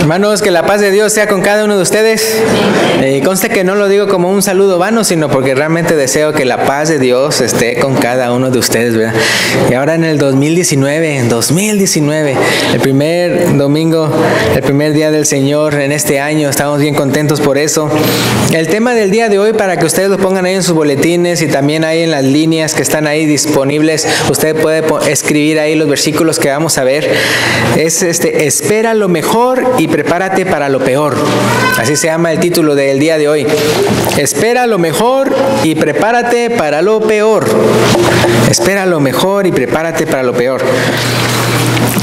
Hermanos, que la paz de Dios sea con cada uno de ustedes. Conste que no lo digo como un saludo vano, sino porque realmente deseo que la paz de Dios esté con cada uno de ustedes, ¿verdad? Y ahora en el 2019, el primer domingo, el primer día del Señor en este año, estamos bien contentos por eso. El tema del día de hoy, para que ustedes lo pongan ahí en sus boletines y también ahí en las líneas que están ahí disponibles, usted puede escribir ahí los versículos que vamos a ver. Es espera lo mejor y prepárate para lo peor. Así se llama el título del día de hoy. Espera lo mejor y prepárate para lo peor. Espera lo mejor y prepárate para lo peor.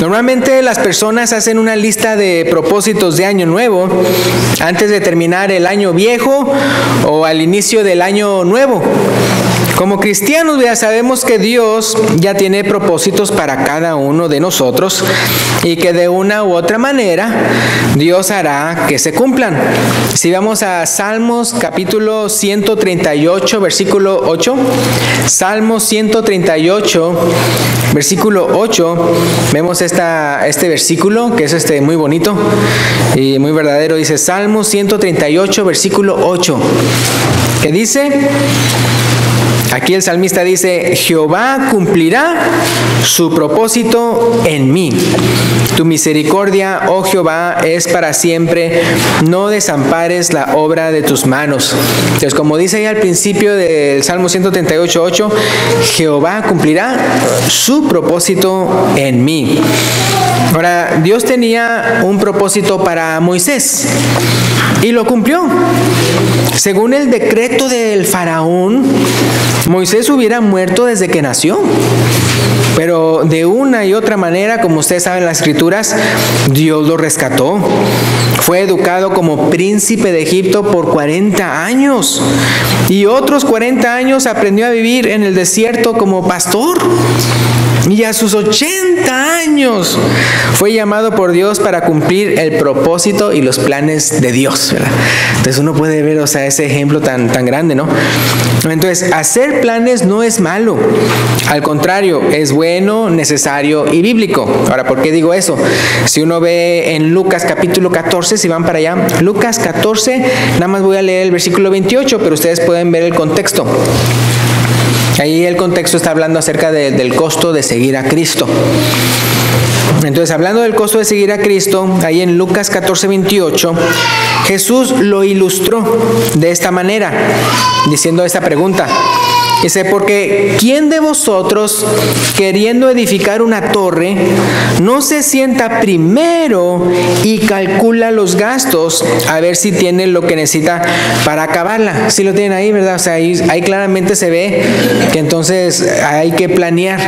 Normalmente las personas hacen una lista de propósitos de año nuevo antes de terminar el año viejo o al inicio del año nuevo. Como cristianos ya sabemos que Dios ya tiene propósitos para cada uno de nosotros y que de una u otra manera Dios hará que se cumplan. Si vamos a Salmos capítulo 138 versículo 8, Salmos 138 versículo 8, vemos este versículo que es muy bonito y muy verdadero. Dice Salmos 138 versículo 8, que dice... Aquí el salmista dice: Jehová cumplirá su propósito en mí. Tu misericordia, oh Jehová, es para siempre. No desampares la obra de tus manos. Entonces, como dice ahí al principio del Salmo 138:8, Jehová cumplirá su propósito en mí. Ahora, Dios tenía un propósito para Moisés y lo cumplió. Según el decreto del faraón, Moisés hubiera muerto desde que nació. Pero de una y otra manera, como ustedes saben en las Escrituras, Dios lo rescató. Fue educado como príncipe de Egipto por 40 años. Y otros 40 años aprendió a vivir en el desierto como pastor. Y a sus 80 años fue llamado por Dios para cumplir el propósito y los planes de Dios, ¿verdad? Entonces uno puede ver, ese ejemplo tan grande, ¿no? Entonces, hacer planes no es malo. Al contrario, es bueno, necesario y bíblico. Ahora, ¿por qué digo eso? Si uno ve en Lucas capítulo 14, si van para allá, Lucas 14, nada más voy a leer el versículo 28, pero ustedes pueden ver el contexto. Ahí el contexto está hablando acerca del costo de seguir a Cristo. Entonces, hablando del costo de seguir a Cristo, ahí en Lucas 14:28, Jesús lo ilustró de esta manera, diciendo esta pregunta. Dice: porque ¿quién de vosotros, queriendo edificar una torre, no se sienta primero y calcula los gastos a ver si tiene lo que necesita para acabarla? Sí lo tienen ahí, ¿verdad? Ahí claramente se ve que entonces hay que planear.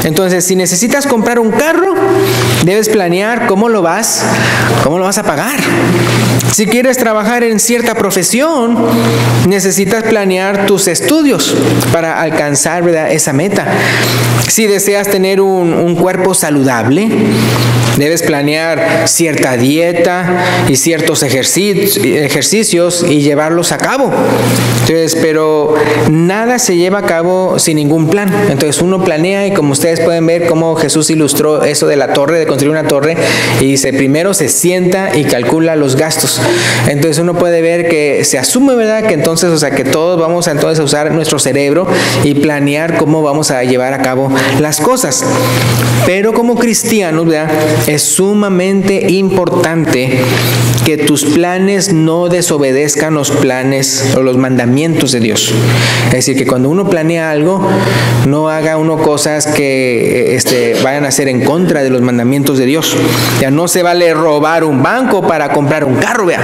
Entonces, si necesitas comprar un carro, debes planear cómo lo vas a pagar. Si quieres trabajar en cierta profesión, necesitas planear tus estudios para alcanzar, ¿verdad?, esa meta. Si deseas tener un cuerpo saludable, debes planear cierta dieta y ciertos ejercicios y llevarlos a cabo. Entonces, pero nada se lleva a cabo sin ningún plan. Entonces uno planea, y como ustedes pueden ver cómo Jesús ilustró eso de la torre, de construir una torre, y dice: primero se sienta y calcula los gastos. Entonces uno puede ver que se asume, ¿verdad?, que entonces, que todos vamos a entonces a usar nuestro cerebro y planear cómo vamos a llevar a cabo las cosas. Pero como cristianos, ¿verdad?, es sumamente importante que tus planes no desobedezcan los planes o los mandamientos de Dios. Es decir, que cuando uno planea algo, no haga uno cosas que vayan a ser en contra de los mandamientos de Dios. Ya no se vale robar un banco para comprar un carro, vea.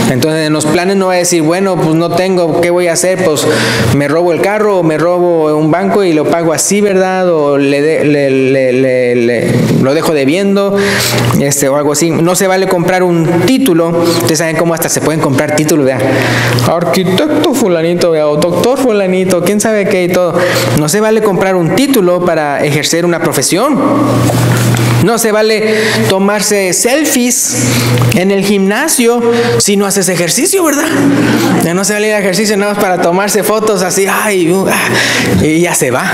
Entonces en los planes no va a decir: bueno, pues no tengo, ¿qué voy a hacer? Pues me robo el carro, o me robo un banco y lo pago así, ¿verdad? O lo dejo debiendo, o algo así. No se vale comprar un título. Ustedes saben cómo hasta se pueden comprar títulos, ¿verdad? Arquitecto fulanito, ¿verdad?, o doctor fulanito, quién sabe qué y todo. No se vale comprar un título para ejercer una profesión. No se vale tomarse selfies en el gimnasio si no haces ejercicio, ¿verdad? No se vale ir a ejercicio nada más para tomarse fotos así, y ya se va.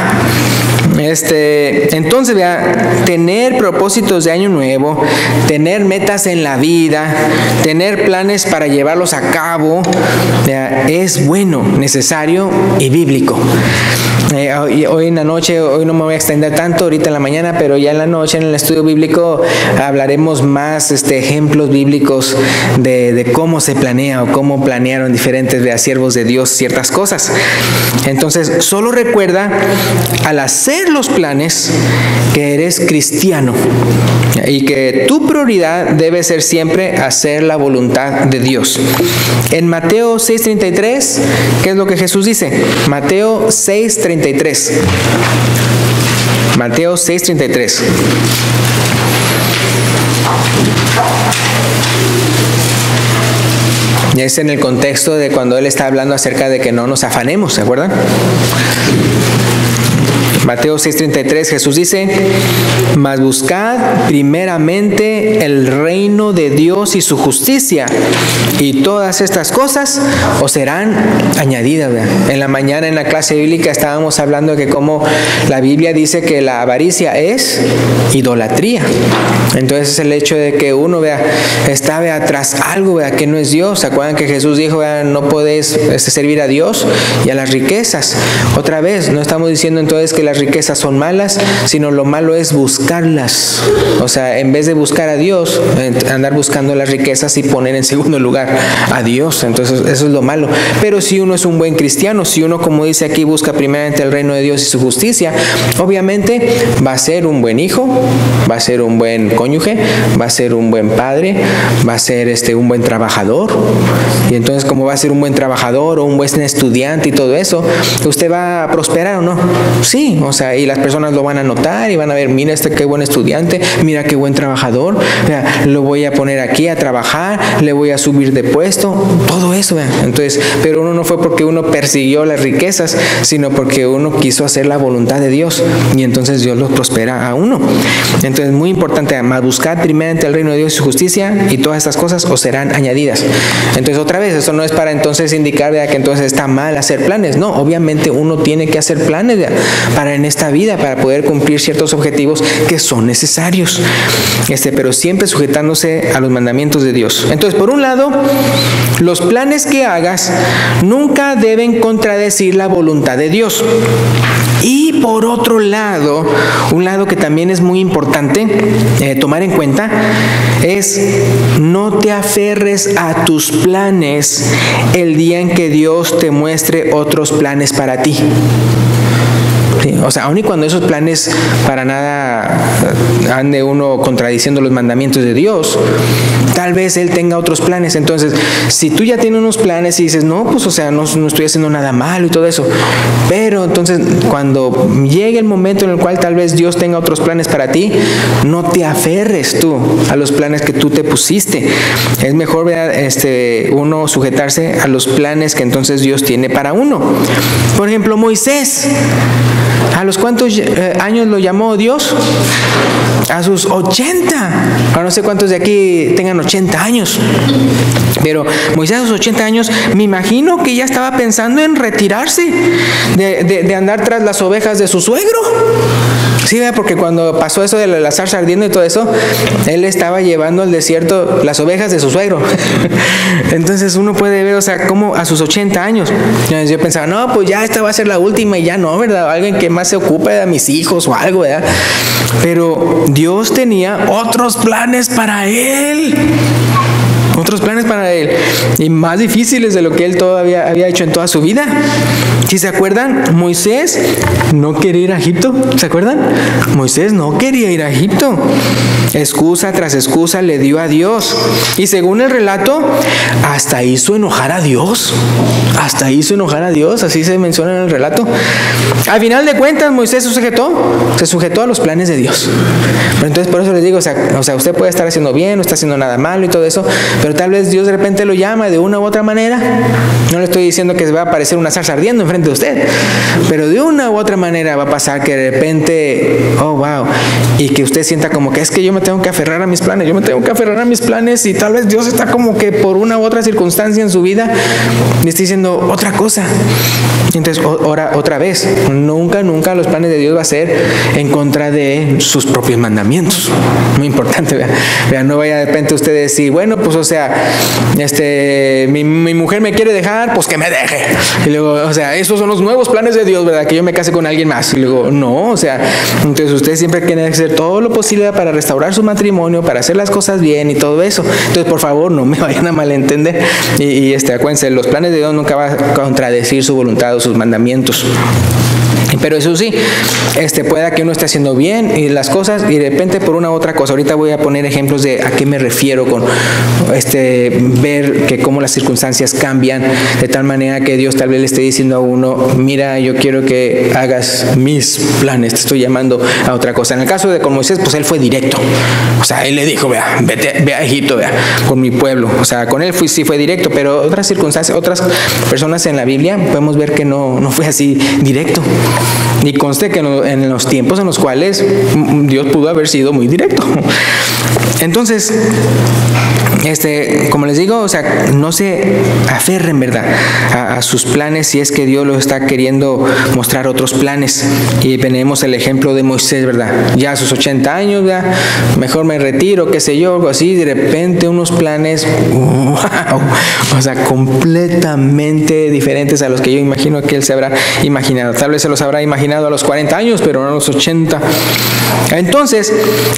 Entonces, vea, tener propósitos de año nuevo, tener metas en la vida, tener planes para llevarlos a cabo, vea, es bueno, necesario y bíblico. Hoy en la noche, hoy no me voy a extender tanto, ahorita en la mañana, pero ya en la noche en el estudio bíblico hablaremos más ejemplos bíblicos de cómo se planea o cómo planearon diferentes siervos de Dios ciertas cosas. Entonces, solo recuerda al hacer los planes que eres cristiano y que tu prioridad debe ser siempre hacer la voluntad de Dios. En Mateo 6:33, ¿qué es lo que Jesús dice? Mateo 6:33. Mateo 6:33. Y es en el contexto de cuando Él está hablando acerca de que no nos afanemos, ¿se acuerdan? Mateo 6:33, Jesús dice: mas buscad primeramente el reino de Dios y su justicia, y todas estas cosas os serán añadidas. En la mañana en la clase bíblica estábamos hablando de que como la Biblia dice que la avaricia es idolatría. Entonces es el hecho de que uno está tras algo que no es Dios. ¿Se acuerdan que Jesús dijo, no podéis servir a Dios y a las riquezas? Otra vez, no estamos diciendo entonces que las riquezas son malas, sino lo malo es buscarlas. O sea, en vez de buscar a Dios, andar buscando las riquezas y poner en segundo lugar a Dios. Entonces eso es lo malo. Pero si uno es un buen cristiano, si uno, como dice aquí, busca primeramente el reino de Dios y su justicia, obviamente va a ser un buen hijo, va a ser un buen cónyuge, va a ser un buen padre, va a ser un buen trabajador. Y entonces, como va a ser un buen trabajador o un buen estudiante y todo eso, ¿usted va a prosperar o no? Sí, o sea, y las personas lo van a notar y van a ver, mira qué buen estudiante, mira qué buen trabajador, lo voy a poner aquí a trabajar, le voy a subir de puesto, todo eso. Entonces, pero uno no fue porque uno persiguió las riquezas, sino porque uno quiso hacer la voluntad de Dios, y entonces Dios los prospera a uno. Entonces, muy importante, además, buscad primeramente el reino de Dios y su justicia, y todas estas cosas os serán añadidas. Entonces, otra vez, eso no es para entonces indicar que entonces está mal hacer planes. No, obviamente uno tiene que hacer planes para en esta vida, para poder cumplir ciertos objetivos que son necesarios, pero siempre sujetándose a los mandamientos de Dios. Entonces, por un lado, los planes que hagas nunca deben contradecir la voluntad de Dios. Y por otro lado, un lado que también es muy importante tomar en cuenta es: no te aferres a tus planes el día en que Dios te muestre otros planes para ti. Sí, o sea, aun y cuando esos planes para nada ande uno contradiciendo los mandamientos de Dios, tal vez Él tenga otros planes. Entonces, si tú ya tienes unos planes y dices, no, pues, o sea, no estoy haciendo nada malo y todo eso, pero entonces cuando llegue el momento en el cual tal vez Dios tenga otros planes para ti, no te aferres tú a los planes que tú te pusiste. Es mejor uno sujetarse a los planes que entonces Dios tiene para uno. Por ejemplo, Moisés, ¿a los cuántos años lo llamó Dios? A sus 80. Ahora no sé cuántos de aquí tengan 80 años. Pero Moisés a sus 80 años, me imagino que ya estaba pensando en retirarse de andar tras las ovejas de su suegro. Sí, porque cuando pasó eso de la zarza ardiendo y todo eso, él estaba llevando al desierto las ovejas de su suegro. Entonces uno puede ver, o sea, como a sus 80 años. Entonces yo pensaba, no, pues ya esta va a ser la última y ya no, ¿verdad? Alguien que más se ocupe de mis hijos o algo, ¿verdad? Pero Dios tenía otros planes para él. Otros planes para él, y más difíciles de lo que él todavía había hecho en toda su vida. ¿Sí se acuerdan? Moisés no quería ir a Egipto. ¿Se acuerdan? Moisés no quería ir a Egipto. Excusa tras excusa le dio a Dios. Y según el relato, hasta hizo enojar a Dios. Hasta hizo enojar a Dios, así se menciona en el relato. Al final de cuentas, Moisés se sujetó a los planes de Dios. Pero entonces por eso les digo, o sea, usted puede estar haciendo bien, no está haciendo nada malo y todo eso, pero tal vez Dios de repente repente lo llama de una u otra manera. No le estoy diciendo que se va a aparecer una zarza ardiendo enfrente de usted, pero de una u otra manera va a pasar que de repente, oh wow, y que usted sienta como que es que yo me tengo que aferrar a mis planes, y tal vez Dios está como que por una u otra circunstancia en su vida le está diciendo otra cosa. Entonces, otra vez, nunca los planes de Dios va a ser en contra de sus propios mandamientos. Muy importante, vean, no vaya de repente usted a decir, bueno, pues o sea, mi mujer me quiere dejar, pues que me deje. Y luego, o sea, esos son los nuevos planes de Dios, ¿verdad? Que yo me case con alguien más. Y luego, no, o sea, entonces usted siempre tiene que hacer todo lo posible para restaurar su matrimonio, para hacer las cosas bien y todo eso. Entonces, por favor, no me vayan a malentender. Y acuérdense, los planes de Dios nunca van a contradecir su voluntad o sus mandamientos. Pero eso sí, pueda que uno esté haciendo bien y las cosas y de repente por una u otra cosa. Ahorita voy a poner ejemplos de a qué me refiero con ver que cómo las circunstancias cambian de tal manera que Dios tal vez le esté diciendo a uno, mira, yo quiero que hagas mis planes, te estoy llamando a otra cosa. En el caso de con Moisés, pues él fue directo. O sea, él le dijo, ve a Egipto, con mi pueblo. O sea, con él sí fue directo, pero otras circunstancias, otras personas en la Biblia podemos ver que no fue así directo. Y conste que en los tiempos en los cuales Dios pudo haber sido muy directo. Entonces, como les digo, o sea, no se aferren, ¿verdad?, a sus planes si es que Dios los está queriendo mostrar otros planes. Y tenemos el ejemplo de Moisés, ¿verdad? Ya a sus 80 años, ¿verdad? Mejor me retiro, qué sé yo, algo así. De repente unos planes, wow, o sea, completamente diferentes a los que yo imagino que él se habrá imaginado. Tal vez se los habrá imaginado a los 40 años, pero no a los 80. Entonces,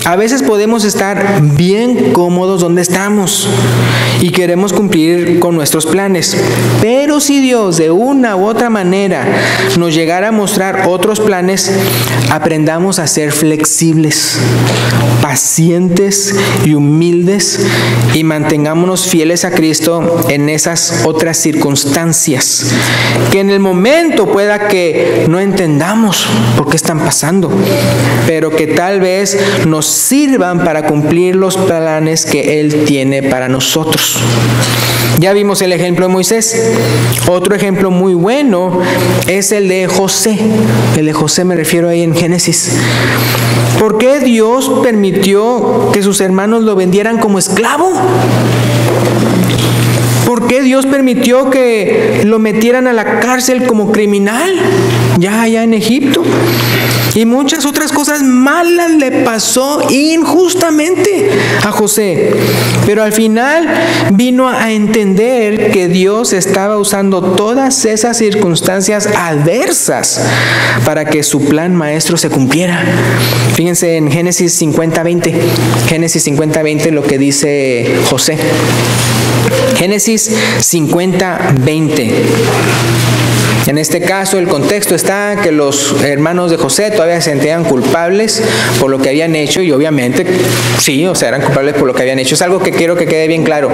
a veces podemos estar bien cómodos donde estamos y queremos cumplir con nuestros planes. Pero si Dios de una u otra manera nos llegara a mostrar otros planes, aprendamos a ser flexibles, pacientes y humildes y mantengámonos fieles a Cristo en esas otras circunstancias que en el momento pueda que no entendamos por qué están pasando, pero que tal vez nos sirvan para cumplir los planes que Él tiene para nosotros. Ya vimos el ejemplo de Moisés. Otro ejemplo muy bueno es el de José. El de José me refiero ahí en Génesis. ¿Por qué Dios permitió que sus hermanos lo vendieran como esclavo? ¿Por qué Dios permitió que lo metieran a la cárcel como criminal ya allá en Egipto? Y muchas otras cosas malas le pasó injustamente a José. Pero al final vino a entender que Dios estaba usando todas esas circunstancias adversas para que su plan maestro se cumpliera. Fíjense en Génesis 50:20. Génesis 50:20 lo que dice José. Génesis 50:20. En este caso el contexto está que los hermanos de José todavía se sentían culpables por lo que habían hecho y obviamente sí, o sea, eran culpables por lo que habían hecho. Es algo que quiero que quede bien claro.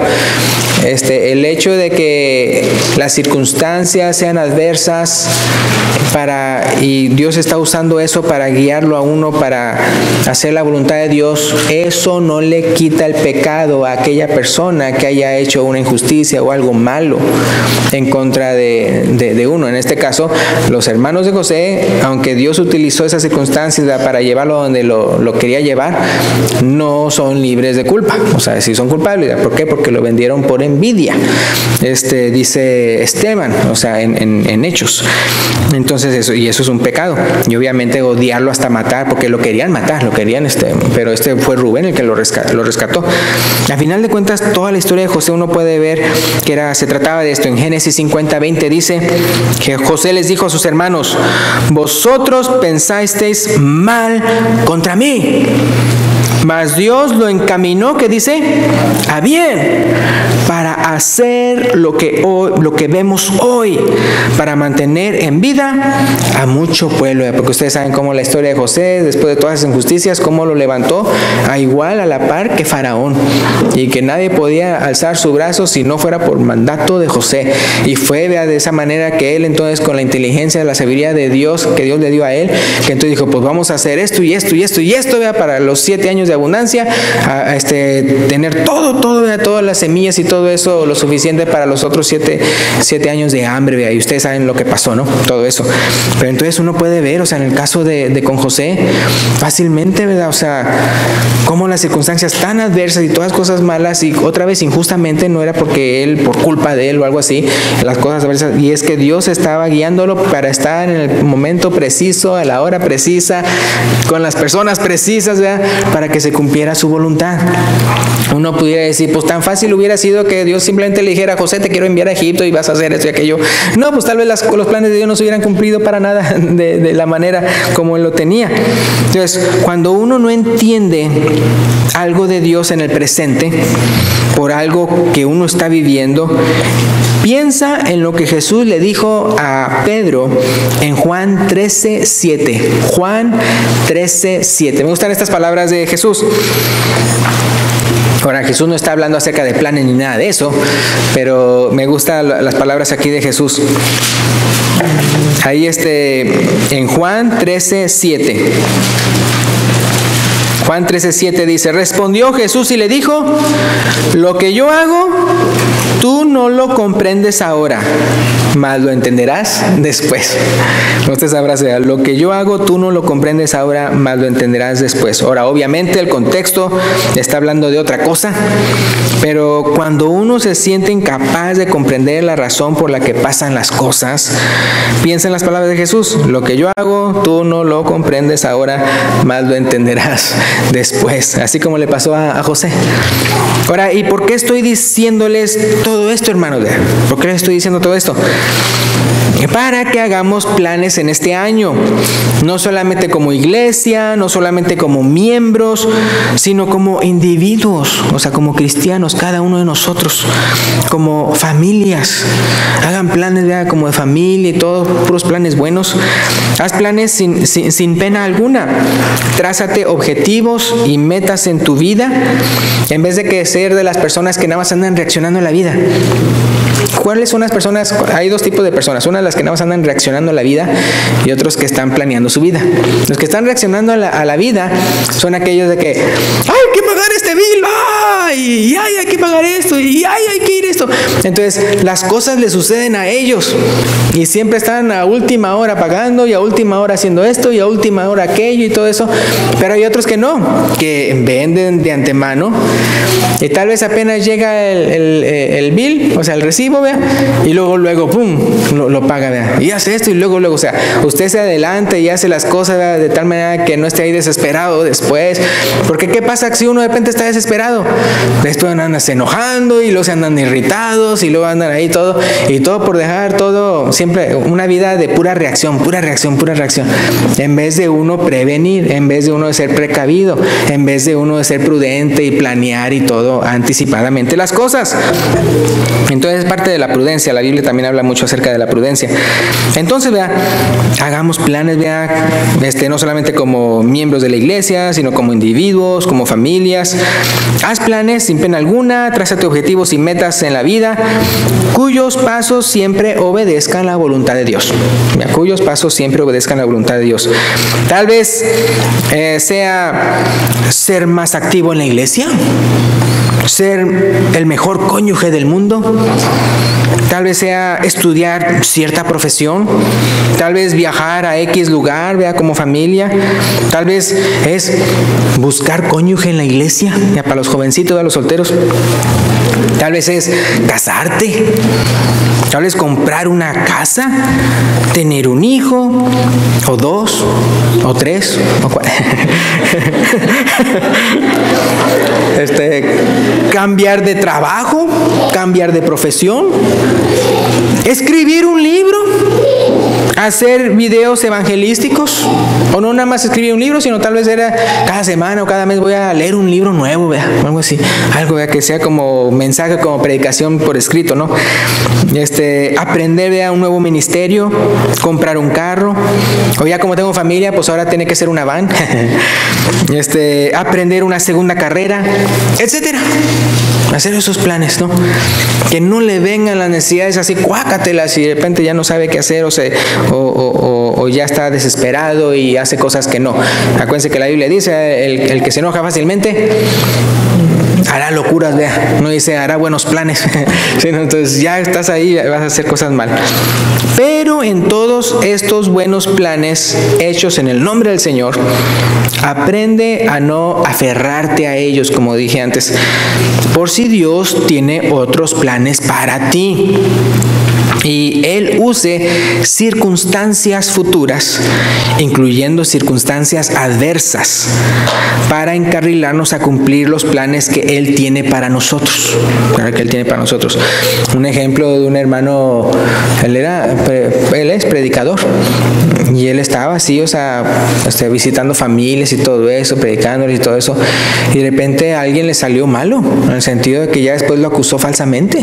El hecho de que las circunstancias sean adversas y Dios está usando eso para guiarlo a uno para hacer la voluntad de Dios, eso no le quita el pecado a aquella persona que haya hecho una injusticia o algo malo en contra de uno. En este caso, los hermanos de José, aunque Dios utilizó esas circunstancias para llevarlo donde lo quería llevar, no son libres de culpa. O sea, sí son culpables. ¿Por qué? Porque lo vendieron por envidia. Dice Esteban, o sea, en Hechos. Entonces eso es un pecado. Y obviamente odiarlo hasta matar, porque lo querían matar, pero fue Rubén el que lo rescató. Al final de cuentas, toda la historia de José uno puede ver que se trataba de esto. En Génesis 50:20 dice que José les dijo a sus hermanos: vosotros pensasteis mal contra mí, mas Dios lo encaminó, ¿qué dice? A bien, para hacer lo que vemos hoy, para mantener en vida a mucho pueblo. Porque ustedes saben cómo la historia de José, después de todas esas injusticias, cómo lo levantó a la par que Faraón, y que nadie podía alzar su brazo si no fuera por mandato de José. Y fue de esa manera que él entonces, con la inteligencia, la sabiduría de Dios que Dios le dio a él, que entonces dijo, pues vamos a hacer esto y esto y esto y esto, para los 7 años de abundancia, tener todo, todas las semillas y todo eso lo suficiente para los otros 7 años de hambre, ¿vea? Y ustedes saben lo que pasó, ¿no? Todo eso. Pero entonces uno puede ver, o sea, en el caso de con José, fácilmente, ¿verdad? O sea, cómo las circunstancias tan adversas y todas cosas malas, y otra vez injustamente, no era porque él, por culpa de él o algo así, las cosas adversas, y es que Dios estaba guiándolo para estar en el momento preciso, a la hora precisa, con las personas precisas, ¿verdad? Para que se cumpliera su voluntad. Uno pudiera decir, pues tan fácil hubiera sido que Dios simplemente le dijera: José, te quiero enviar a Egipto y vas a hacer esto y aquello. No, pues tal vez los planes de Dios no se hubieran cumplido para nada de la manera como él lo tenía. Entonces, cuando uno no entiende algo de Dios en el presente, por algo que uno está viviendo, piensa en lo que Jesús le dijo a Pedro en Juan 13:7. Juan 13:7. Me gustan estas palabras de Jesús. Ahora, Jesús no está hablando acerca de planes ni nada de eso, pero me gustan las palabras aquí de Jesús. Ahí en Juan 13:7. Juan 13:7 dice: respondió Jesús y le dijo: lo que yo hago, tú no lo comprendes ahora, mas lo entenderás después. Usted sabrá, lo que yo hago, tú no lo comprendes ahora, mas lo entenderás después. Ahora, obviamente el contexto está hablando de otra cosa, pero cuando uno se siente incapaz de comprender la razón por la que pasan las cosas, piensa en las palabras de Jesús: lo que yo hago, tú no lo comprendes ahora, mas lo entenderás después. Así como le pasó a José. Ahora, ¿y por qué estoy diciéndoles todo esto, hermanos? ¿Por qué les estoy diciendo todo esto? Para que hagamos planes en este año, no solamente como iglesia, no solamente como miembros, sino como individuos, o sea, como cristianos, cada uno de nosotros, como familias. Hagan planes, ¿verdad? Como de familia y todos, puros planes buenos. Haz planes sin pena alguna. Trázate objetivos y metas en tu vida, en vez de que ser de las personas que nada más andan reaccionando a la vida. ¿Cuáles son las personas? Hay dos tipos de personas. Una, las que nada más andan reaccionando a la vida, y otros que están planeando su vida. Los que están reaccionando a la vida son aquellos de que hay que pagar este bill, y hay que pagar esto, y hay que ir esto. Entonces las cosas le suceden a ellos y siempre están a última hora pagando, y a última hora haciendo esto, y a última hora aquello y todo eso. Pero hay otros que no, que venden de antemano, y tal vez apenas llega el bill, o sea, el recibo, ¿vea? Y luego, pum, lo paga, ¿vea? Y hace esto, y luego, o sea, usted se adelanta y hace las cosas, ¿vea? De tal manera que no esté ahí desesperado después. Porque ¿qué pasa si uno de repente está desesperado? Después andan enojando, y luego se andan irritados, y luego andan ahí y todo por dejar todo, siempre una vida de pura reacción, en vez de uno prevenir, en vez de uno de ser precavido, en vez de uno de ser prudente y planear y todo anticipadamente las cosas. Entonces es parte de la prudencia. La Biblia también habla mucho acerca de la prudencia. Entonces, vea, hagamos planes, vea, no solamente como miembros de la iglesia, sino como individuos, como familias. Haz planes sin pena alguna, trázate objetivos y metas en la vida, cuyos pasos siempre obedezcan la voluntad de Dios. Cuyos pasos siempre obedezcan la voluntad de Dios. Tal vez sea ser más activo en la iglesia, ser el mejor cónyuge del mundo. Tal vez sea estudiar cierta profesión, tal vez viajar a X lugar, vea, como familia. Tal vez es buscar cónyuge en la iglesia, ya para los jovencitos, a los solteros. Tal vez es casarte, tal vez comprar una casa, tener un hijo, o 2, o 3, o 4. Cambiar de trabajo, cambiar de profesión, escribir un libro, hacer videos evangelísticos, o no nada más escribir un libro, sino tal vez era cada semana o cada mes voy a leer un libro nuevo, ¿vea? Algo así, algo, ¿vea? Que sea como mensaje, como predicación por escrito, ¿no? Aprender, ¿vea? Un nuevo ministerio, comprar un carro, o ya como tengo familia, pues ahora tiene que ser una van. Aprender una segunda carrera, etcétera. Hacer esos planes, ¿no? Que no le vengan las necesidades así, cuácatelas, y de repente ya no sabe qué hacer, o ya está desesperado y hace cosas que no. Acuérdense que la Biblia dice, el que se enoja fácilmente hará locuras, vea. No dice hará buenos planes, sino entonces ya estás ahí, vas a hacer cosas mal. Pero en todos estos buenos planes hechos en el nombre del Señor, aprende a no aferrarte a ellos, como dije antes, por si Dios tiene otros planes para ti. Y Él use circunstancias futuras, incluyendo circunstancias adversas, para encarrilarnos a cumplir los planes que Él tiene para nosotros. Un ejemplo de un hermano, él es predicador, y él estaba así, visitando familias y todo eso, predicándoles y todo eso, y de repente a alguien le salió malo, en el sentido de que ya después lo acusó falsamente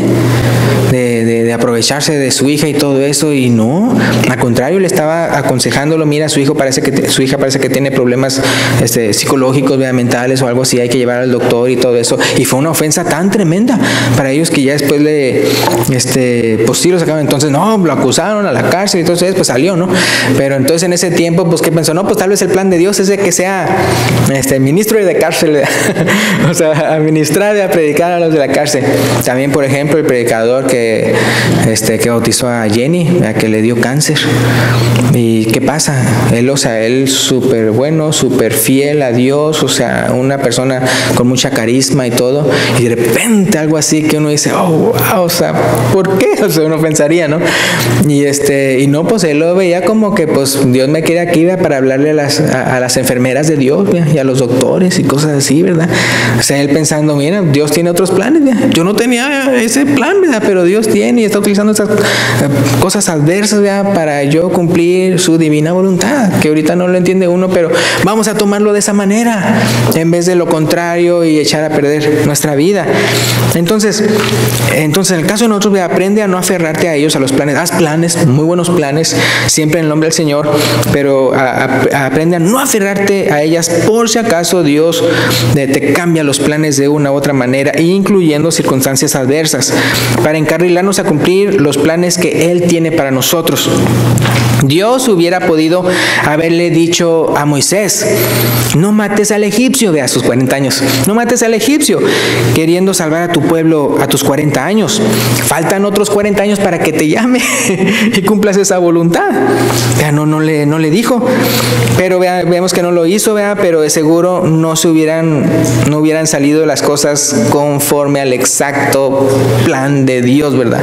de aprovecharse de su hija y todo eso, y no, al contrario, le estaba aconsejándolo: mira, su hija parece que tiene problemas psicológicos, mentales o algo así, hay que llevar al doctor y todo eso. Y fue una ofensa tan tremenda para ellos que ya después pues sí lo sacaron. Entonces no, lo acusaron a la cárcel y entonces pues salió, ¿no? Pero entonces en ese tiempo, pues ¿qué pensó? No, pues tal vez el plan de Dios es de que sea ministro de cárcel, o sea, administrar y a predicar a los de la cárcel. También, por ejemplo, el predicador que bautizó a Jenny, a que le dio cáncer. ¿Y qué pasa? Él súper bueno, súper fiel a Dios, o sea, una persona con mucha carisma y todo, y de repente algo así que uno dice, oh, wow, o sea, ¿por qué? O sea, uno pensaría, ¿no? Y no, pues él lo veía como que, pues, Dios me quiere aquí, ¿verdad?, para hablarle a las enfermeras de Dios, ¿verdad?, y a los doctores y cosas así, ¿verdad? O sea, él pensando, mira, Dios tiene otros planes, ¿verdad? Yo no tenía ese plan, ¿verdad?, pero Dios tiene y está utilizando esas cosas adversas, ¿verdad?, para yo cumplir su divina voluntad, que ahorita no lo entiende uno, pero vamos a tomarlo de esa manera, en vez de lo contrario y echar a perder nuestra vida. Entonces en el caso de nosotros, aprende a no aferrarte a ellos, a los planes. Haz planes, muy buenos planes, siempre en el nombre del Señor, pero aprende a no aferrarte a ellas por si acaso Dios te cambia los planes de una u otra manera, incluyendo circunstancias adversas, para encarrilarnos a cumplir los planes que Él tiene para nosotros. Dios hubiera podido haberle dicho a Moisés: no mates al egipcio, a sus 40 años, no mates al egipcio, queriendo salvar a tu pueblo a tus 40 años. Faltan otros 40 años para que te llame y cumplas esa voluntad. No le dijo, pero vemos que no lo hizo, pero de seguro no hubieran salido las cosas conforme al exacto plan de Dios, ¿verdad?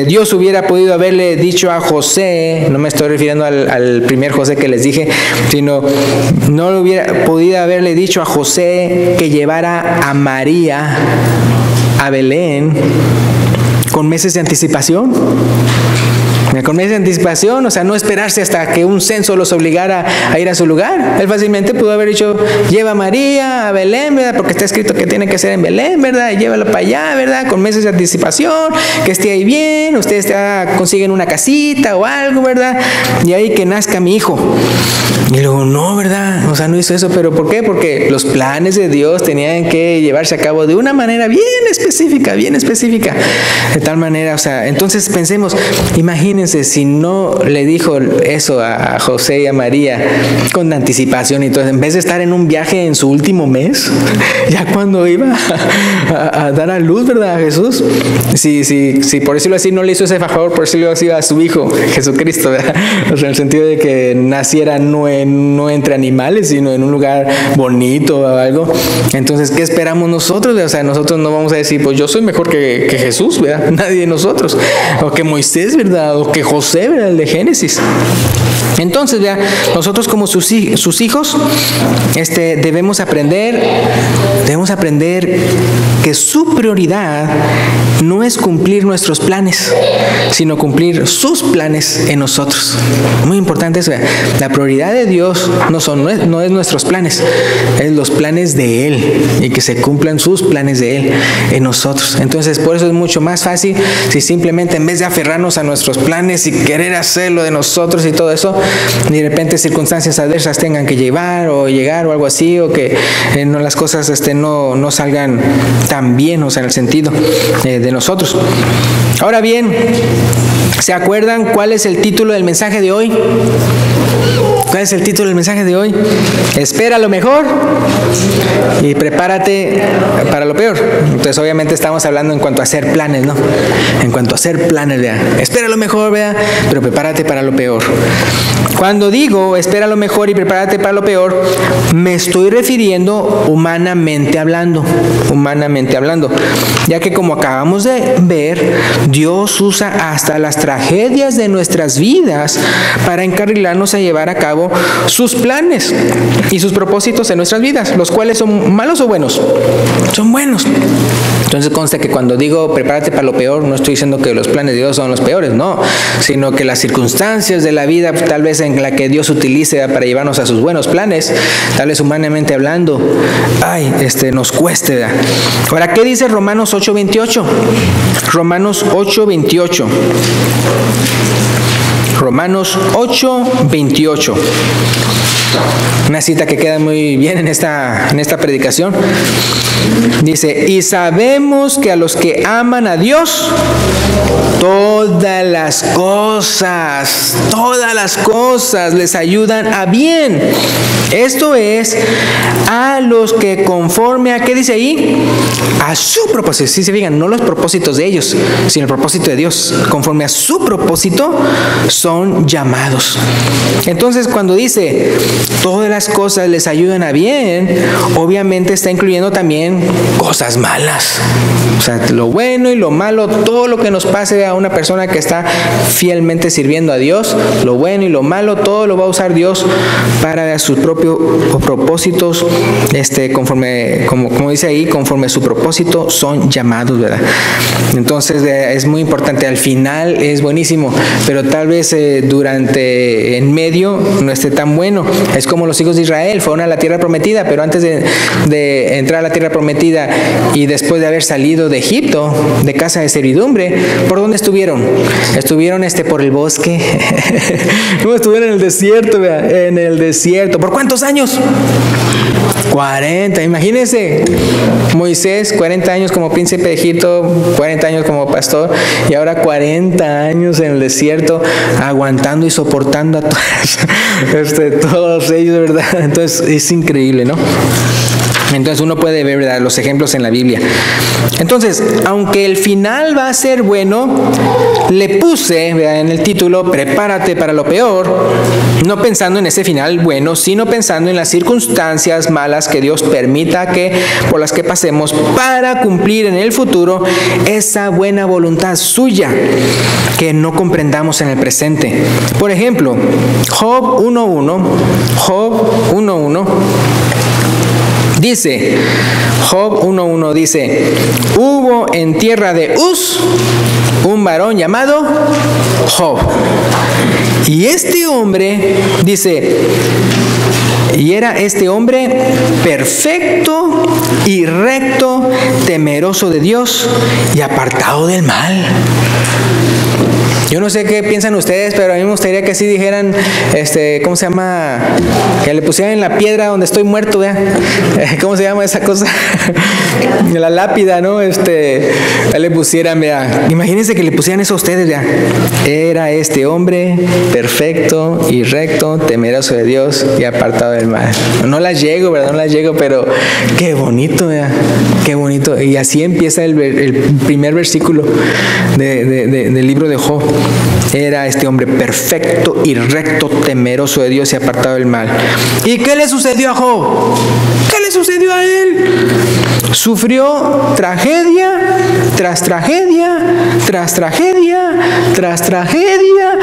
Dios hubiera podido haberle dicho a José, no me estoy refiriendo al primer José que les dije, sino no lo hubiera podido haberle dicho a José que llevara a María a Belén con meses de anticipación. Con meses de anticipación, o sea, no esperarse hasta que un censo los obligara a ir a su lugar. Él fácilmente pudo haber dicho: lleva a María a Belén, ¿verdad?, porque está escrito que tiene que ser en Belén, ¿verdad?, y llévala para allá, ¿verdad?, con meses de anticipación, que esté ahí bien, ustedes consiguen una casita o algo, ¿verdad?, y ahí que nazca mi hijo. Y luego, no, ¿verdad?, o sea, no hizo eso. ¿Pero por qué? Porque los planes de Dios tenían que llevarse a cabo de una manera bien específica, de tal manera, o sea, entonces pensemos, imagínense si no le dijo eso a José y a María con anticipación, y todo, en vez de estar en un viaje en su último mes, ya cuando iba a dar a luz, ¿verdad?, a Jesús, si por decirlo así no le hizo ese favor, por decirlo así, a su hijo Jesucristo, ¿verdad?, o sea, en el sentido de que naciera no entre animales, sino en un lugar bonito o algo. Entonces, ¿qué esperamos nosotros? O sea, nosotros no vamos a decir, pues yo soy mejor que Jesús, ¿verdad?, nadie de nosotros, o que Moisés, ¿verdad?, o que José, ¿verdad?, el de Génesis. Entonces, vea, nosotros como sus hijos, debemos aprender que su prioridad no es cumplir nuestros planes, sino cumplir sus planes en nosotros. Muy importante eso, vea. La prioridad de Dios no es nuestros planes, es los planes de Él, y que se cumplan sus planes de Él en nosotros. Entonces, por eso es mucho más fácil si simplemente, en vez de aferrarnos a nuestros planes y querer hacerlo de nosotros y todo eso, y de repente circunstancias adversas tengan que llegar o algo así, o que las cosas no salgan tan bien, o sea, en el sentido de nosotros. Ahora bien, ¿Se acuerdan cuál es el título del mensaje de hoy? ¿Cuál es el título del mensaje de hoy? Espera lo mejor y prepárate para lo peor. Entonces obviamente estamos hablando en cuanto a hacer planes, ¿no? En cuanto a hacer planes, vea. Espera lo mejor, vea, pero prepárate para lo peor. Cuando digo espera lo mejor y prepárate para lo peor, me estoy refiriendo humanamente hablando, ya que como acabamos de ver, Dios usa hasta las tragedias de nuestras vidas para encarrilarnos a llevar a cabo sus planes y sus propósitos en nuestras vidas, los cuales son malos o buenos. Son buenos. Entonces consta que cuando digo prepárate para lo peor, no estoy diciendo que los planes de Dios son los peores, no, sino que las circunstancias de la vida, tal vez en la que Dios utilice para llevarnos a sus buenos planes, tal vez humanamente hablando, nos cueste, ¿verdad? Ahora, ¿qué dice Romanos 8:28? Romanos 8:28. Romanos 8:28. Una cita que queda muy bien en esta predicación. Dice, y sabemos que a los que aman a Dios, todas las cosas les ayudan a bien. Esto es, a los que conforme a, ¿qué dice ahí? A su propósito. Si se fijan, no los propósitos de ellos, sino el propósito de Dios. Conforme a su propósito son llamados. Entonces, cuando dice, todas las cosas les ayudan a bien, obviamente está incluyendo también cosas malas. O sea, lo bueno y lo malo, todo lo que nos pase a una persona que está fielmente sirviendo a Dios, lo bueno y lo malo, todo lo va a usar Dios para sus propios propósitos, conforme, como dice ahí, conforme a su propósito son llamados, ¿verdad? Entonces es muy importante. Al final es buenísimo, pero tal vez en medio no esté tan bueno. Es como los hijos de Israel fueron a la tierra prometida, pero antes de entrar a la tierra prometida y después de haber salido de Egipto, de casa de servidumbre, ¿por dónde estuvieron? Estuvieron por el bosque. No, estuvieron en el desierto, ¿verdad? En el desierto. ¿Por cuántos años? 40, imagínense. Moisés, 40 años como príncipe de Egipto, 40 años como pastor, y ahora 40 años en el desierto, aguantando y soportando a todos ellos, ¿verdad? Entonces es increíble, ¿no? Entonces uno puede ver, ¿verdad?, los ejemplos en la Biblia. Entonces, aunque el final va a ser bueno, le puse, ¿verdad?, en el título, prepárate para lo peor, no pensando en ese final bueno, sino pensando en las circunstancias malas que Dios permita por las que pasemos para cumplir en el futuro esa buena voluntad suya que no comprendamos en el presente. Por ejemplo, Job 1:1 dice, Job 1:1 dice, hubo en tierra de Uz un varón llamado Job. Y este hombre, dice, y era este hombre perfecto y recto, temeroso de Dios y apartado del mal. Yo no sé qué piensan ustedes, pero a mí me gustaría que así dijeran, ¿cómo se llama? Que le pusieran en la piedra donde estoy muerto, ¿vea? ¿Cómo se llama esa cosa? La lápida, ¿no? Le pusieran, vea. Imagínense que le pusieran eso a ustedes, vea. Era este hombre perfecto y recto, temeroso de Dios y apartado del mal. No las llego, ¿verdad? No las llego, pero qué bonito, vea. Qué bonito. Y así empieza el primer versículo del libro de Job. Era este hombre perfecto y recto, temeroso de Dios y apartado del mal. ¿Y qué le sucedió a Job? ¿Qué le sucedió a él? Sufrió tragedia tras tragedia, tras tragedia, tras tragedia.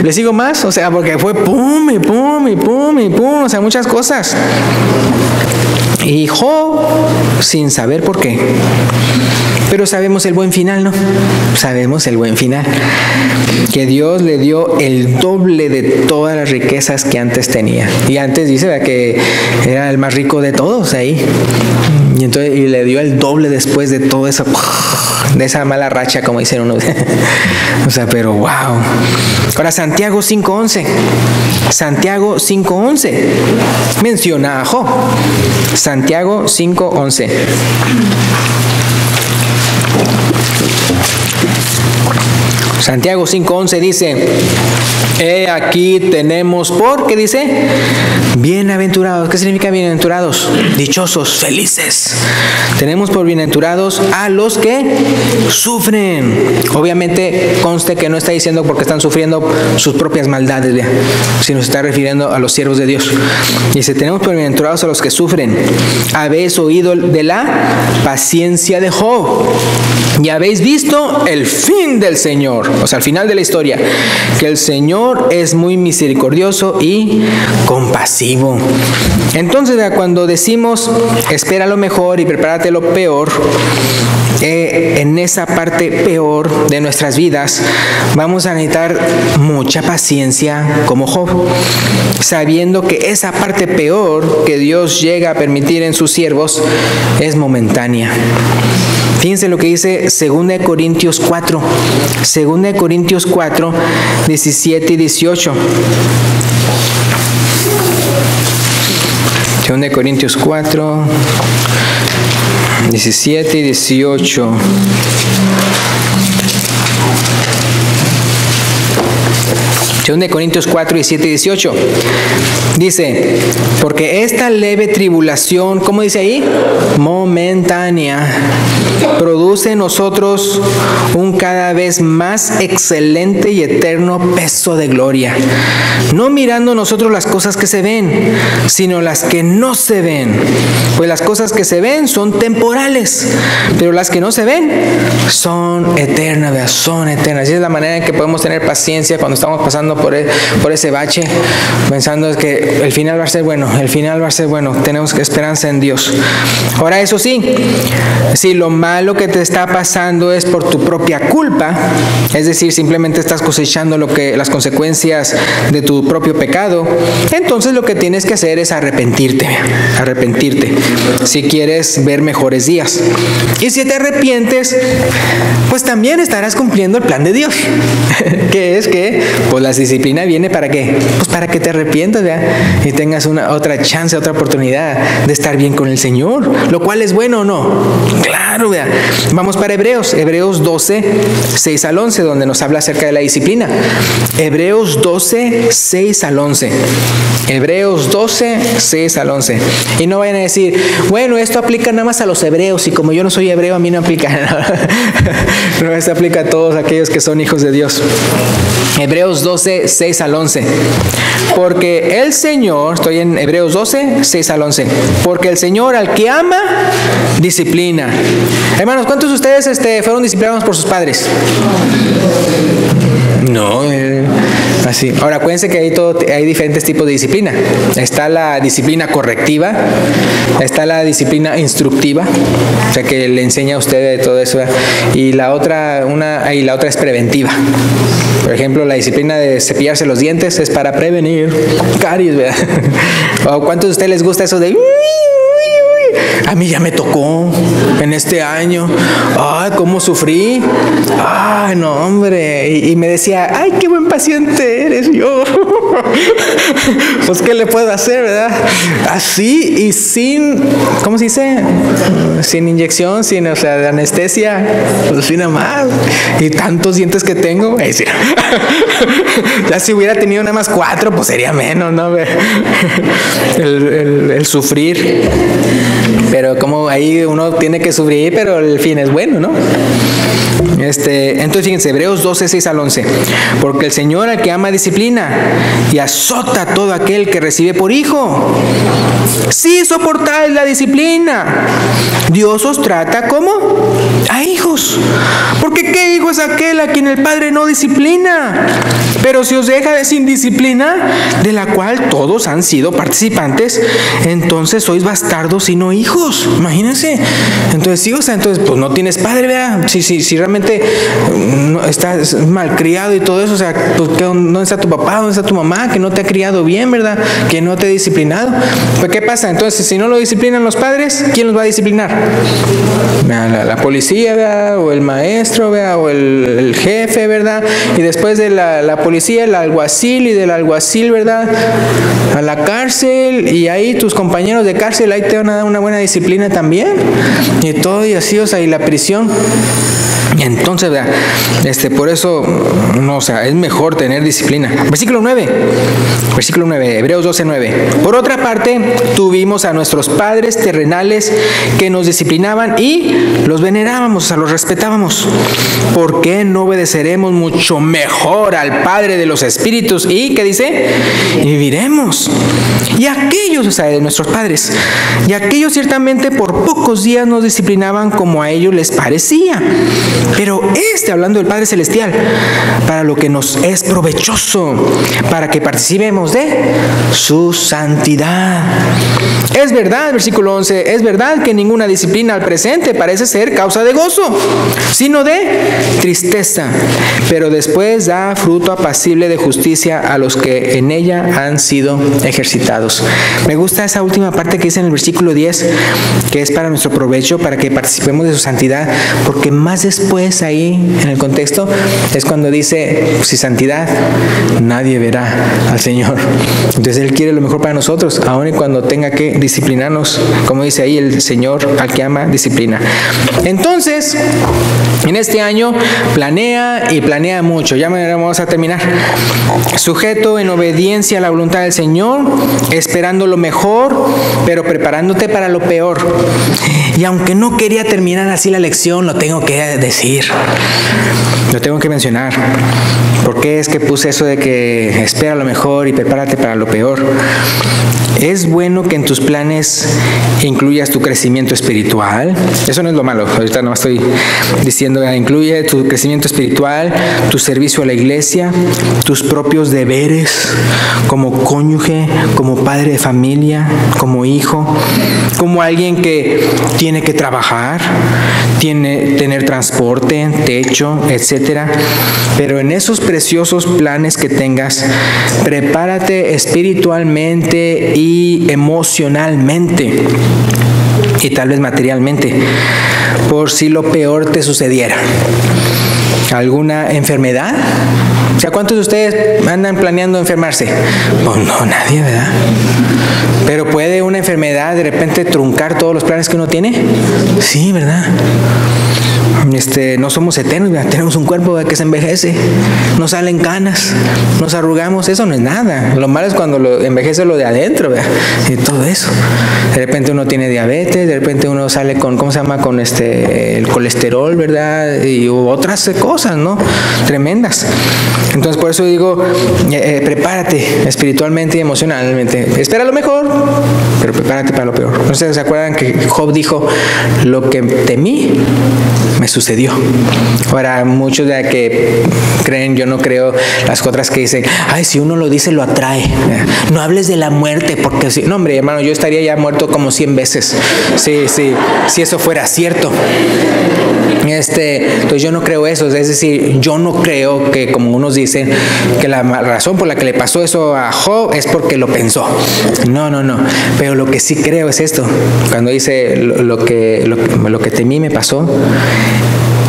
¿Le sigo más? O sea, porque fue pum y pum y pum y pum, o sea, muchas cosas. Y Job, sin saber por qué. Pero sabemos el buen final, ¿no? Sabemos el buen final. Que Dios le dio el doble de todas las riquezas que antes tenía. Y antes dice, ¿verdad?, que era el más rico de todos ahí. Y le dio el doble después de todo eso, de esa mala racha, como dicen unos. O sea, pero wow. Ahora Santiago 5:11. Santiago 5:11 menciona a Job. Santiago 5:11. Santiago 5:11 dice, aquí tenemos por, ¿qué dice? Bienaventurados. ¿Qué significa bienaventurados? Dichosos, felices. Tenemos por bienaventurados a los que sufren. Obviamente conste que no está diciendo porque están sufriendo sus propias maldades, ¿vea? Sino se está refiriendo a los siervos de Dios. Dice, tenemos por bienaventurados a los que sufren. Habéis oído de la paciencia de Job y habéis visto el fin del Señor, o sea, al final de la historia, que el Señor es muy misericordioso y compasivo. Entonces, cuando decimos espera lo mejor y prepárate lo peor, en esa parte peor de nuestras vidas vamos a necesitar mucha paciencia como Job, sabiendo que esa parte peor que Dios llega a permitir en sus siervos es momentánea. Fíjense lo que dice 2 Corintios 4, 2 Corintios 4, 17 y 18. 2 Corintios 4, 17 y 18. De Corintios 4, 17 y 18. Dice, porque esta leve tribulación, ¿cómo dice ahí? Momentánea, produce en nosotros un cada vez más excelente y eterno peso de gloria, no mirando nosotros las cosas que se ven, sino las que no se ven. Pues las cosas que se ven son temporales, pero las que no se ven son eternas, son eternas. Y es la manera en que podemos tener paciencia cuando estamos pasando por ese bache, pensando que el final va a ser bueno, el final va a ser bueno. Tenemos esperanza en Dios. Ahora, eso sí, si lo malo que te está pasando es por tu propia culpa, es decir, simplemente estás cosechando las consecuencias de tu propio pecado, entonces lo que tienes que hacer es arrepentirte si quieres ver mejores días. Y si te arrepientes, pues también estarás cumpliendo el plan de Dios, que es que pues la disciplina viene ¿para qué? Pues para que te arrepientas, ¿verdad? Y tengas otra chance, otra oportunidad de estar bien con el Señor, lo cual es bueno o no. Claro, ¿verdad? Vamos para Hebreos 12, 6 al 11, donde nos habla acerca de la disciplina. Hebreos 12, 6 al 11. Hebreos 12, 6 al 11. Y no vayan a decir, bueno, esto aplica nada más a los hebreos, y como yo no soy hebreo, a mí no aplica. No, esto aplica a todos aquellos que son hijos de Dios. Hebreos 12, 6 al 11. Porque el Señor, estoy en Hebreos 12, 6 al 11. Porque el Señor al que ama, disciplina. Hermanos, ¿cuántos de ustedes fueron disciplinados por sus padres? No, así. Ahora, acuérdense que hay diferentes tipos de disciplina. Está la disciplina correctiva, está la disciplina instructiva, o sea que le enseña a usted de todo eso, ¿verdad? Y la otra es preventiva. Por ejemplo, la disciplina de cepillarse los dientes es para prevenir caries, ¿verdad? ¿O cuántos de ustedes les gusta eso de... A mí ya me tocó en este año. Ay, cómo sufrí. Ay, no, hombre. Y me decía, ay, qué buen paciente eres yo. Pues, ¿qué le puedo hacer, verdad? Así y sin, ¿cómo se dice? Sin inyección, o sea, de anestesia. Pues así nada más. Y tantos dientes que tengo. Ya si hubiera tenido nada más 4, pues sería menos, ¿no? El sufrir. Pero como ahí uno tiene que sufrir, pero el fin es bueno, ¿no? Entonces fíjense, Hebreos 12, 6 al 11. Porque el Señor al que ama disciplina y azota a todo aquel que recibe por hijo. Si soportáis la disciplina, Dios os trata como a hijos. Porque ¿qué hijo es aquel a quien el Padre no disciplina? Pero si os deja sin disciplina, de la cual todos han sido participantes, entonces sois bastardos y no hijos. Imagínense. Entonces sí, entonces pues no tienes padre, ¿verdad? Si realmente estás malcriado y todo eso, o sea, pues ¿dónde está tu papá? ¿Dónde está tu mamá? Que no te ha criado bien, ¿verdad? Que no te ha disciplinado. Pues ¿qué pasa? Entonces, si no lo disciplinan los padres, ¿quién los va a disciplinar? La policía, ¿verdad? O el maestro, ¿verdad? O el jefe, ¿verdad? Y después de la policía, el alguacil, y del alguacil, ¿verdad? A la cárcel, y ahí tus compañeros de cárcel, ahí te van a dar una buena disciplina también. Y todo y así, o sea, y la prisión. Entonces, por eso, no, o sea, es mejor tener disciplina. Versículo 9, Hebreos 12:9. Por otra parte, tuvimos a nuestros padres terrenales que nos disciplinaban y los venerábamos, o sea, los respetábamos. ¿Por qué no obedeceremos mucho mejor al Padre de los Espíritus? ¿Y qué dice? Y viviremos. Y aquellos, o sea, de nuestros padres, y aquellos ciertamente por pocos días nos disciplinaban como a ellos les parecía. Pero hablando del Padre Celestial, para lo que nos es provechoso, para que participemos de su santidad. Es verdad, versículo 11, es verdad que ninguna disciplina al presente parece ser causa de gozo, sino de tristeza, pero después da fruto apacible de justicia a los que en ella han sido ejercitados. Me gusta esa última parte que dice en el versículo 10, que es para nuestro provecho, para que participemos de su santidad, porque más después ahí en el contexto es cuando dice, si santidad, nadie verá al Señor. Entonces Él quiere lo mejor para nosotros, aun y cuando tenga que disciplinarnos, como dice ahí, el Señor al que ama disciplina. Entonces, en este año planea y planea mucho. Ya vamos a terminar. Sujeto en obediencia a la voluntad del Señor, esperando lo mejor, pero preparándote para lo peor. Y aunque no quería terminar así la lección, lo tengo que decir. Lo tengo que mencionar. ¿Por qué es que puse eso de que espera lo mejor y prepárate para lo peor? Es bueno que en tus planes incluyas tu crecimiento espiritual. Eso no es lo malo. Ahorita no estoy diciendo, incluye tu crecimiento espiritual, tu servicio a la iglesia, tus propios deberes como cónyuge, como padre de familia, como hijo, como alguien que tiene que trabajar, tener transporte, techo, etcétera. Pero en esos preciosos planes que tengas, prepárate espiritualmente y emocionalmente y tal vez materialmente, por si lo peor te sucediera. ¿Alguna enfermedad? O sea, ¿cuántos de ustedes andan planeando enfermarse? Pues no, nadie, ¿verdad? Pero ¿puede una enfermedad de repente truncar todos los planes que uno tiene? Sí, ¿verdad? No somos eternos, ¿verdad? Tenemos un cuerpo que se envejece, nos salen canas, nos arrugamos, eso no es nada. Lo malo es cuando envejece lo de adentro, ¿verdad? Y todo eso. De repente uno tiene diabetes, de repente uno sale con, ¿cómo se llama? Con el colesterol, ¿verdad? Y otras cosas, ¿no? Tremendas. Entonces por eso digo, prepárate espiritualmente y emocionalmente. Espera lo mejor, pero prepárate para lo peor. ¿Ustedes se acuerdan que Job dijo, lo que temí me sucedió? Ahora, muchos de que creen, yo no creo las otras que dicen, ay, si uno lo dice, lo atrae. No hables de la muerte, porque si, no, hombre, hermano, yo estaría ya muerto como 100 veces. Sí, si eso fuera cierto. Entonces yo no creo eso, es decir, yo no creo que, como unos dicen, que la razón por la que le pasó eso a Job es porque lo pensó. No, pero lo que sí creo es esto, cuando dice lo que temí me pasó,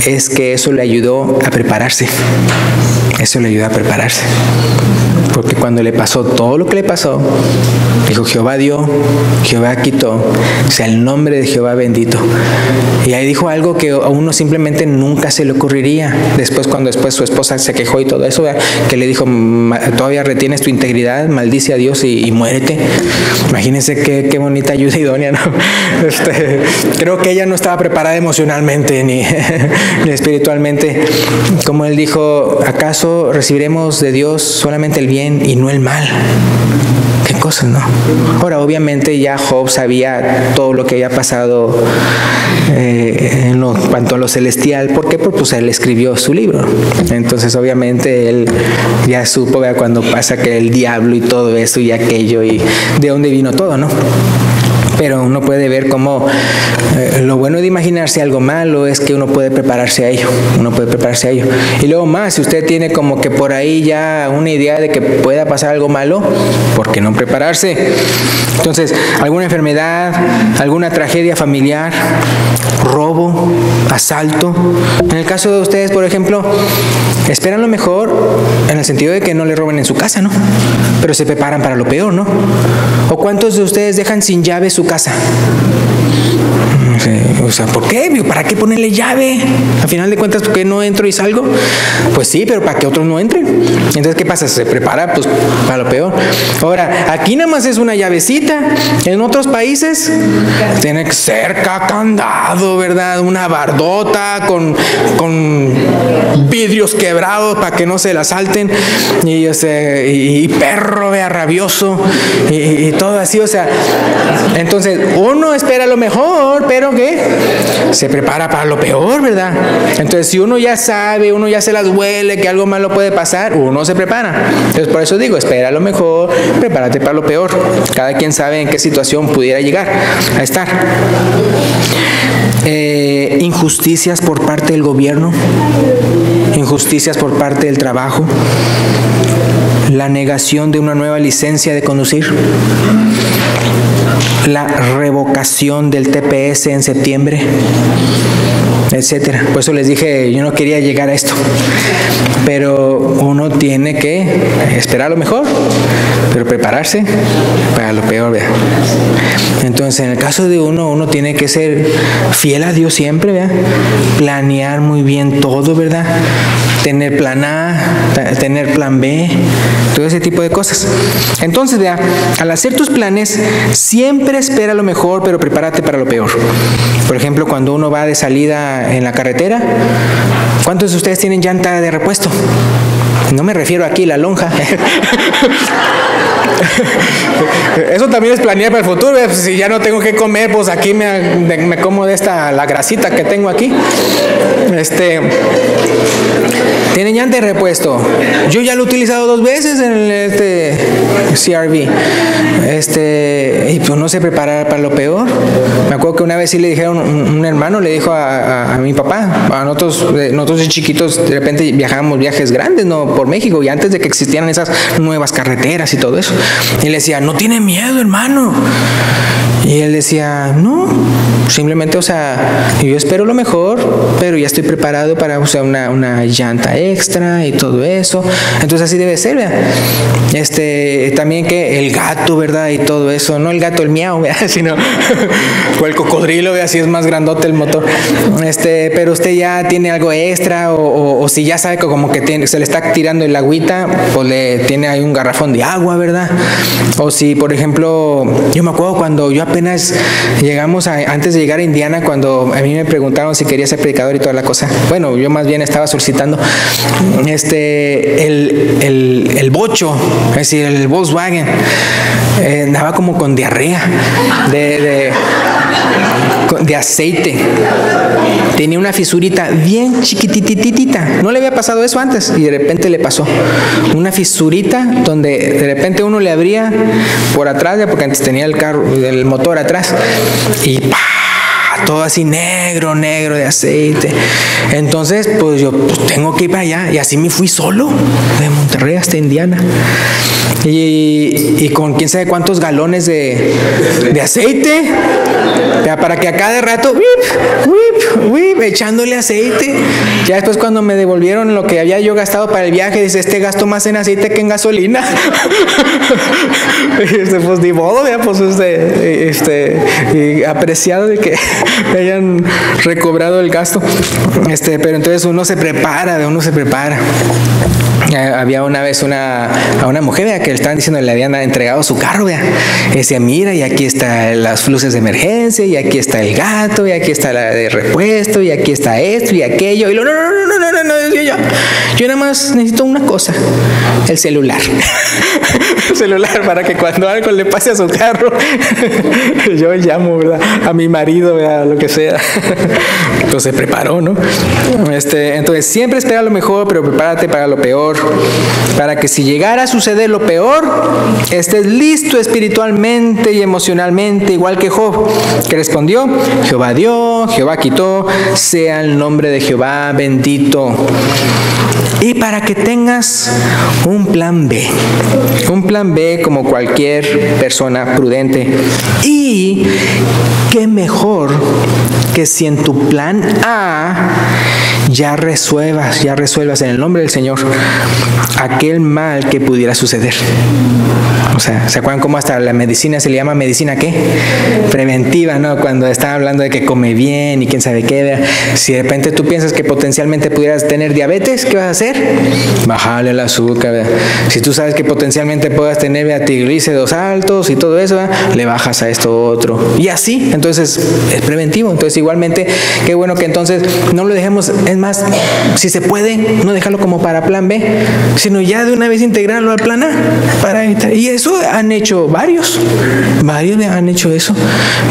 es que eso le ayudó a prepararse. Eso le ayudó a prepararse. Porque cuando le pasó todo lo que le pasó, dijo, Jehová dio, Jehová quitó, sea el nombre de Jehová bendito. Y ahí dijo algo que a uno simplemente nunca se le ocurriría. Cuando su esposa se quejó y todo eso, que le dijo, todavía retienes tu integridad, maldice a Dios y muérete. Imagínense qué bonita ayuda idónea, ¿no? Creo que ella no estaba preparada emocionalmente ni espiritualmente. Como él dijo, ¿acaso recibiremos de Dios solamente el bien y no el mal? Qué cosas, ¿no? Ahora, obviamente ya Job sabía todo lo que había pasado en cuanto a lo celestial. ¿Por qué? Porque pues él escribió su libro. Entonces, obviamente, él ya supo cuando pasa que el diablo y todo eso y aquello y de dónde vino todo, ¿no? Pero uno puede ver cómo lo bueno de imaginarse algo malo es que uno puede prepararse a ello. Y luego más, si usted tiene como que por ahí ya una idea de que pueda pasar algo malo, ¿por qué no prepararse? Entonces, alguna enfermedad, alguna tragedia familiar, robo, asalto. En el caso de ustedes, por ejemplo, esperan lo mejor en el sentido de que no le roben en su casa, ¿no? Pero se preparan para lo peor, ¿no? ¿O cuántos de ustedes dejan sin llave su casa? O sea, ¿por qué? ¿Para qué ponerle llave? Al final de cuentas, ¿por qué no entro y salgo? Pues sí, pero para que otros no entren. Entonces, ¿qué pasa? Se prepara pues para lo peor. Ahora, aquí nada más es una llavecita. En otros países tiene que cerca, candado, ¿verdad? Una bardota con vidrios quebrados para que no se la asalten. Y perro, vea, rabioso. Y todo así, o sea. Entonces, uno espera lo mejor, pero ¿qué? Se prepara para lo peor, ¿verdad? Entonces, si uno ya sabe, uno ya se las huele que algo malo puede pasar, uno se prepara. Entonces, por eso digo, espera lo mejor, prepárate para lo peor. Cada quien sabe en qué situación pudiera llegar a estar. Injusticias por parte del gobierno, injusticias por parte del trabajo, la negación de una nueva licencia de conducir, la revocación del TPS en septiembre, etcétera. Por eso les dije, yo no quería llegar a esto, pero uno tiene que esperar lo mejor, pero prepararse para lo peor, ¿verdad? Entonces, en el caso de uno tiene que ser fiel a Dios siempre, ¿verdad? Planear muy bien todo, ¿verdad? Tener plan A, tener plan B, todo ese tipo de cosas. Entonces, vea, al hacer tus planes, siempre espera lo mejor, pero prepárate para lo peor. Por ejemplo, cuando uno va de salida en la carretera, ¿cuántos de ustedes tienen llanta de repuesto? No me refiero aquí a la lonja. Eso también es planear para el futuro. Si ya no tengo que comer, pues aquí me como de la grasita que tengo aquí. Tienen llanta de repuesto. Yo ya lo he utilizado 2 veces en el CR-V. Y pues no sé preparar para lo peor. Me acuerdo que una vez sí le dijeron, un hermano le dijo a mi papá, a nosotros de chiquitos, de repente viajábamos viajes grandes, ¿no? Por México, y antes de que existieran esas nuevas carreteras y todo eso. Y le decía, no tiene miedo, hermano. Y él decía, no, simplemente, o sea, yo espero lo mejor, pero ya estoy preparado para usar una llanta extra y todo eso. Entonces así debe ser, ¿verdad? También que el gato, ¿verdad? Y todo eso, no el gato, el miau, ¿verdad? Sino o el cocodrilo, ¿verdad? Si es más grandote el motor. Pero usted ya tiene algo extra, o si ya sabe que como que se le está tirando el agüita, pues tiene ahí un garrafón de agua, ¿verdad? O si, por ejemplo, yo me acuerdo cuando yo apenas llegamos antes de llegar a Indiana, cuando a mí me preguntaron si quería ser predicador y toda la cosa. Bueno, yo más bien estaba solicitando el bocho, es decir, el Volkswagen, andaba como con diarrea de aceite. Tenía una fisurita bien chiquitititita. No le había pasado eso antes y de repente le pasó una fisurita donde de repente uno le abría por atrás, ya porque antes tenía el motor atrás, y ¡pah! Todo así negro de aceite. Entonces, pues yo tengo que ir para allá, y así me fui solo de Monterrey hasta Indiana. Y con quién sabe cuántos galones de aceite, para que a cada rato echándole aceite. Ya después, cuando me devolvieron lo que había yo gastado para el viaje, dice, gasto más en aceite que en gasolina. Pues ni modo, pues apreciado de que hayan recobrado el gasto. Pero entonces uno se prepara. Había una vez a una mujer, ¿vea?, que le estaban diciendo que le habían entregado su carro, ¿vea? Y decía, mira, y aquí están las luces de emergencia, y aquí está el gato, y aquí está la de repuesto, y aquí está esto y aquello. Y no, yo nada más necesito una cosa, el celular. El celular, para que cuando algo le pase a su carro, yo llamo, ¿verdad?, a mi marido, ¿verdad?, lo que sea. Entonces se preparó, ¿no? Entonces siempre espera lo mejor, pero prepárate para lo peor, para que si llegara a suceder lo peor, estés listo espiritualmente y emocionalmente, igual que Job, que respondió, Jehová dio, Jehová quitó, sea el nombre de Jehová bendito. Y para que tengas un plan B, plan B como cualquier persona prudente. Y qué mejor que si en tu plan A ya resuelvas en el nombre del Señor aquel mal que pudiera suceder. O sea, ¿se acuerdan cómo hasta la medicina se le llama medicina qué? Preventiva, ¿no? Cuando están hablando de que come bien y quién sabe qué. ¿Verdad? Si de repente tú piensas que potencialmente pudieras tener diabetes, ¿qué vas a hacer? Bajarle el azúcar. ¿Verdad? Si tú sabes que potencialmente puedas tener triglicéridos altos y todo eso, ¿verdad? Le bajas a esto otro. Y así, entonces es preventivo. Entonces igualmente, qué bueno que entonces no lo dejemos, es más, si se puede, no dejarlo como para plan B, sino ya de una vez integrarlo al plan A para evitar. Y eso han hecho varios han hecho eso.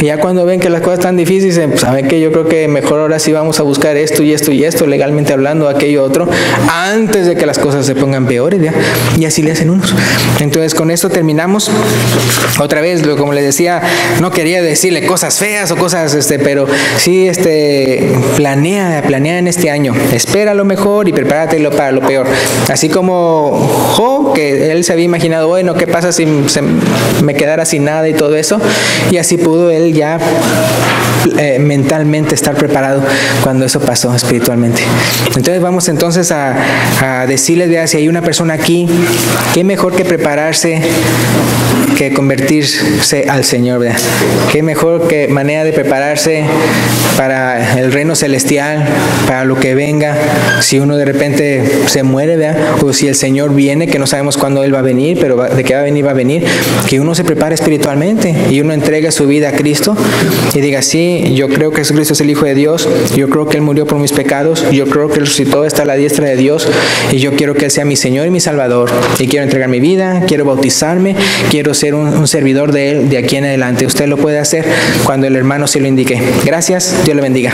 Y ya cuando ven que las cosas están difíciles, saben que yo creo que mejor ahora sí vamos a buscar esto y esto y esto, legalmente hablando, aquello otro, antes de que las cosas se pongan peores, ¿ya? Y así le hacen unos. Entonces con esto terminamos. Otra vez, como les decía, no quería decirle cosas feas o cosas, pero sí, planea en este año, espera lo mejor y prepárate para lo peor. Así como Job, que él se había imaginado, bueno, ¿qué pasa si me quedara sin nada y todo eso? Y así pudo él ya mentalmente estar preparado cuando eso pasó espiritualmente. Entonces vamos entonces a decirles, vea, si hay una persona aquí, qué mejor que prepararse que convertirse al Señor, ¿verdad? Qué mejor que manera de prepararse para el reino celestial, para lo que venga, si uno de repente se muere, ¿verdad? O si el Señor viene, que no sabemos cuándo Él va a venir, pero de que va a venir, que uno se prepare espiritualmente y uno entregue su vida a Cristo y diga, sí, yo creo que Jesucristo es el Hijo de Dios, yo creo que Él murió por mis pecados, yo creo que Él resucitó, está a la diestra de Dios y yo quiero que Él sea mi Señor y mi Salvador y quiero entregar mi vida, quiero bautizarme, quiero ser un servidor de Él de aquí en adelante. Usted lo puede hacer cuando el hermano se lo indique. Gracias, Dios le bendiga.